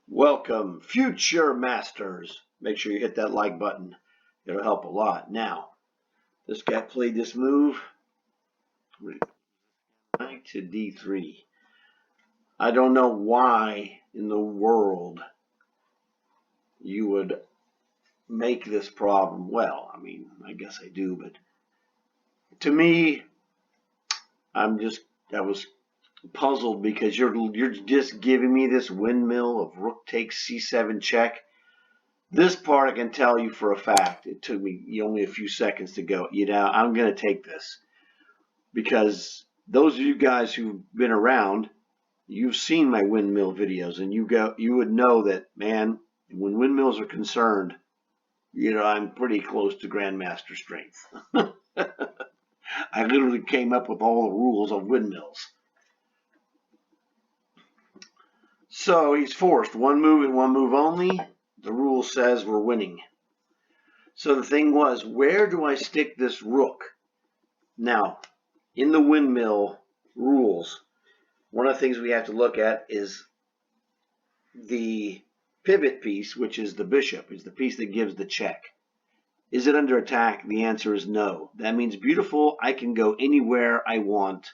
Welcome, future masters. Make sure you hit that like button. It'll help a lot. Now, this guy played this move. Knight to d3. I don't know why in the world you would make this problem. Well, I mean, I guess I do, but to me, I was puzzled because you're just giving me this windmill of rook takes c7 check. This part I can tell you for a fact. It took me only a few seconds to go. I'm going to take this because those of you guys who've been around, you've seen my windmill videos, and you would know that, man, when windmills are concerned, I'm pretty close to grandmaster strength. I literally came up with all the rules of windmills. So he's forced one move and one move only. The rule says we're winning. So the thing was, where do I stick this rook? Now, in the windmill rules, one of the things we have to look at is the pivot piece, which is the bishop, is the piece that gives the check. Is it under attack? The answer is no. That means, beautiful, I can go anywhere I want.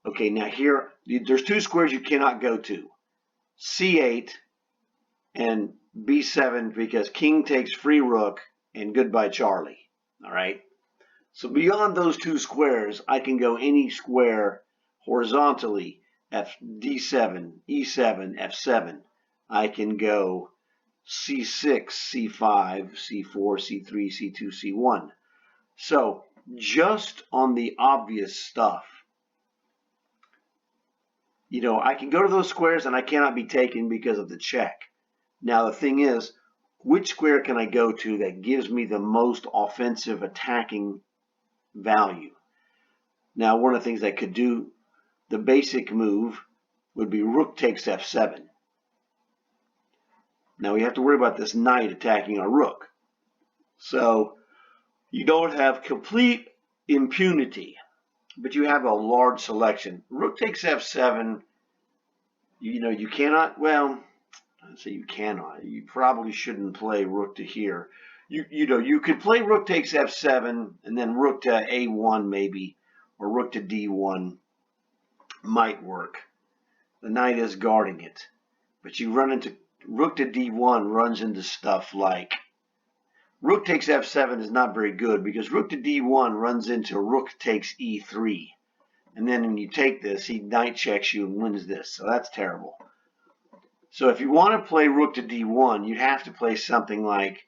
Okay, now here, there's two squares you cannot go to. C8 and B7, because king takes free rook and goodbye Charlie. All right. So beyond those two squares, I can go any square horizontally. D7, E7, F7. I can go C6, C5, C4, C3, C2, C1. So just on the obvious stuff, I can go to those squares and I cannot be taken because of the check. Now the thing is, which square can I go to that gives me the most offensive attacking value? Now one of the things I could do, the basic move would be rook takes F7. Now we have to worry about this knight attacking our rook. So you don't have complete impunity, but you have a large selection. Rook takes F7, you cannot, well, I'd say you cannot. You probably shouldn't play rook to here. You could play rook takes F7 and then rook to A1 maybe, or rook to D1 might work. The knight is guarding it. But you run into rook to D1 runs into stuff like rook takes F7 is not very good because rook to D1 runs into rook takes E3. And then when you take this, he knight checks you and wins this. So that's terrible. So if you want to play rook to D1, you'd have to play something like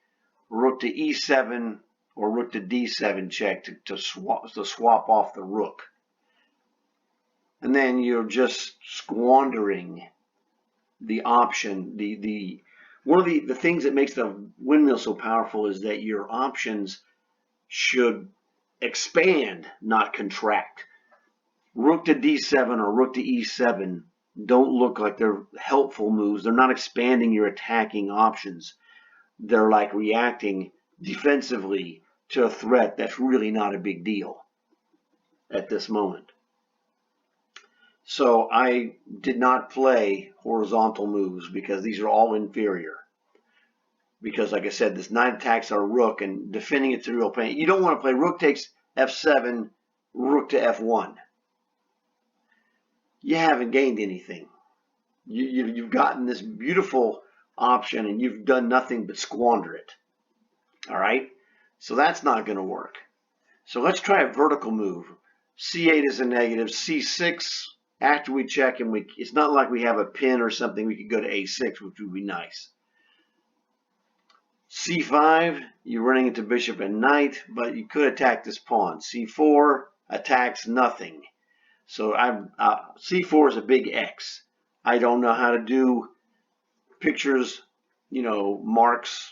rook to E7 or rook to D7 check to swap off the rook. And then you're just squandering the option. One of the things that makes the windmill so powerful is that your options should expand, not contract. Rook to D7 or rook to E7 don't look like they're helpful moves. They're not expanding your attacking options. They're like reacting defensively to a threat that's really not a big deal at this moment. So I did not play horizontal moves because these are all inferior. Because like I said, this knight attacks our rook and defending it's a real pain. You don't want to play rook takes F7, rook to F1. You haven't gained anything. You've gotten this beautiful option and you've done nothing but squander it. All right? So that's not going to work. So let's try a vertical move. C8 is a negative. C6, after we check and it's not like we have a pin or something. We could go to A6, which would be nice. C5, you're running into bishop and knight, but you could attack this pawn. C4 attacks nothing. So C4 is a big X. I don't know how to do pictures, marks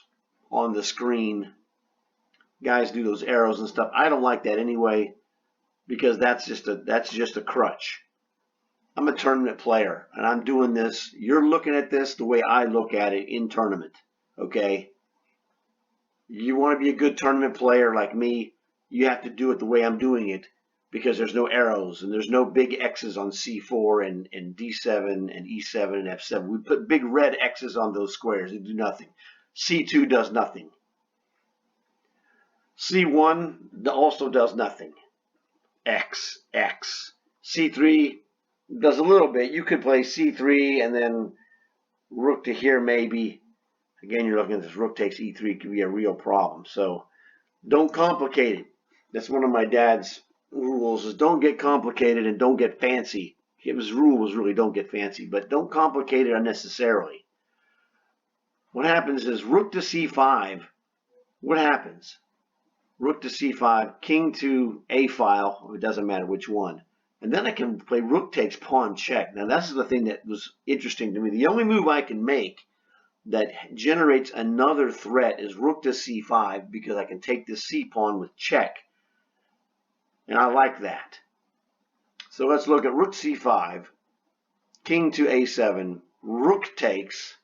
on the screen. Guys do those arrows and stuff. I don't like that anyway because that's just a crutch. I'm a tournament player and I'm doing this. You're looking at this the way I look at it in tournament. Okay? You want to be a good tournament player like me, you have to do it the way I'm doing it. because there's no arrows and there's no big X's on C4 and D7 and E7 and F7. We put big red X's on those squares. They do nothing. C2 does nothing. C1 also does nothing. X, X. C3 does a little bit. You could play C3 and then rook to here maybe. Again, you're looking at this rook takes E3 could be a real problem. So don't complicate it. That's one of my dad's rules is don't get complicated and don't get fancy. His rule was really don't get fancy, but don't complicate it unnecessarily. What happens is rook to C5. What happens? Rook to C5, king to A file. It doesn't matter which one. And then I can play rook takes pawn check. Now that's the thing that was interesting to me. The only move I can make that generates another threat is rook to C5 because I can take this C pawn with check. And I like that. So let's look at rook C5, king to A7, rook takes,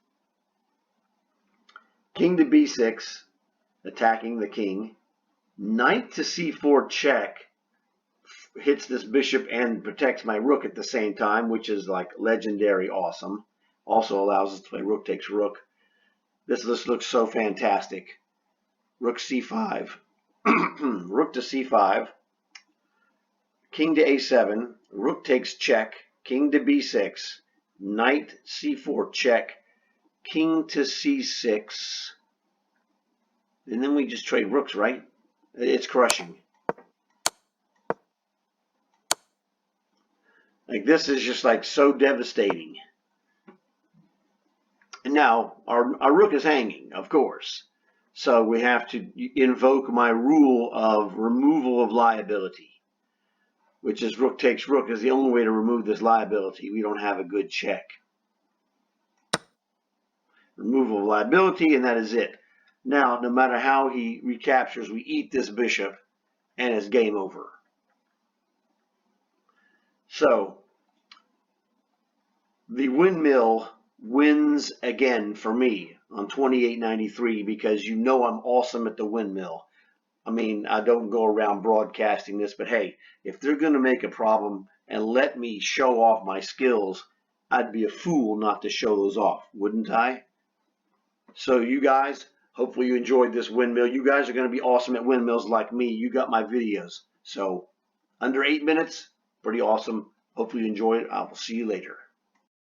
king to B6, attacking the king, knight to C4 check, hits this bishop and protects my rook at the same time, which is like legendary awesome. Also allows us to play rook takes rook. This looks so fantastic. Rook C5, rook to C5, king to A7, rook takes check, king to B6, knight C4 check, king to C6, and then we just trade rooks, right? It's crushing. Like this is just like so devastating. And now our rook is hanging, of course. So we have to invoke my rule of removal of liability, which is rook takes rook is the only way to remove this liability. We don't have a good check. Removal of liability, and that is it. Now, no matter how he recaptures, we eat this bishop, and it's game over. So, the windmill wins again for me on 2893 because you know I'm awesome at the windmill. I mean, I don't go around broadcasting this, but hey, if they're going to make a problem and let me show off my skills, I'd be a fool not to show those off, wouldn't I? So you guys, hopefully you enjoyed this windmill. You guys are going to be awesome at windmills like me. You got my videos. So under 8 minutes, pretty awesome. Hopefully you enjoyed it. I will see you later.